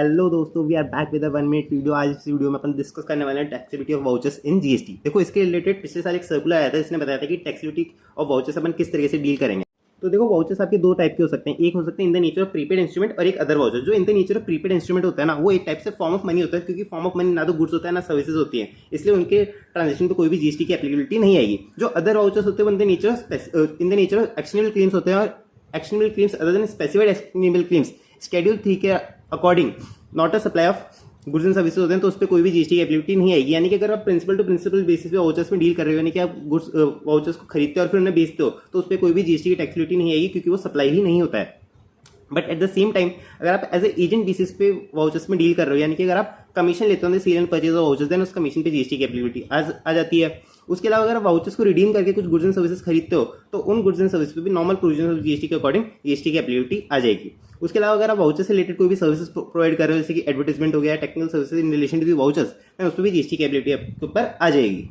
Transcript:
Hello दोस्तों, we are back with a 1 minute video. आज इस वीडियो में अपन डिस्कस करने वाले हैं taxability of vouchers in GST. देखो, इसके रिलेटेड पिछले साल एक सर्कुलर आया था जिसने बताया था कि टैक्सेबिलिटी ऑफ वाउचर्स अपन किस तरीके से डील करेंगे। तो देखो, वाउचर्स आपके दो टाइप के हो सकते हैं। एक हो सकते हैं in the nature of prepaid instrument और एक अदर वाउचर। जो in the nature of prepaid instrument होता है ना, वो एक टाइप से फॉर्म ऑफ मनी होता है, क्योंकि फॉर्म ऑफ मनी ना तो गुड्स होता है ना सर्विसेज होती है, इसलिए उनके ट्रांजेक्शन पे कोई भी जीएसटी की एप्लीकेबिलिटी नहीं आएगी। जो अदर वाउचर्स होते हैं वो in the nature of actionable claims होते हैं, और actionable claims other than specified actionable claims schedule 3 के according not a supply of goods and services होते हैं, तो उस पर कोई भी जीएसटी की एप्लीकेबिलिटी नहीं आएगी। यानी कि अगर आप प्रिंसिपल टू प्रिंसिपल बेसिस पे वाउचर्स में डील कर रहे हो, यानी कि आप गुड्स वाउचर्स को खरीदते हो और फिर उन्हें बेचते हो, तो उस पर कोई भी जीएसटी की टैक्सेबिलिटी नहीं आएगी, क्योंकि वो सप्लाई ही नहीं होता है। But at the same time अगर आप एज ए एजेंट बेसिस पे वाउचर्स में डील कर रहे हो, यानी कि अगर आप कमीशन लेते हो sale and purchase of vouchers, then उस कमीशन पे जीएसटी की एप्लीकेबिलिटी आ जाती है। उसके अलावा अगर आप वाउचर्स को रिडीम करके कुछ गुड्स एंड सर्विसेज खरीदते हो, तो उन गुड्स एंड सर्विस पे भी नॉर्मल प्रोविजन ऑफ जीएसटी के अकॉर्डिंग जीएसटी की एप्लीकेबिलिटी आ जाएगी। उसके अलावा अगर आप वाउचर से रिलेटेड कोई भी सर्विसेज प्रोवाइड कर रहे हो, जैसे कि एडवर्टाइजमेंट हो गया, technical services in relation to the vouchers, then उस पर भी जीएसटी की एप्लीकेबिलिटी आपके ऊपर आ जाएगी।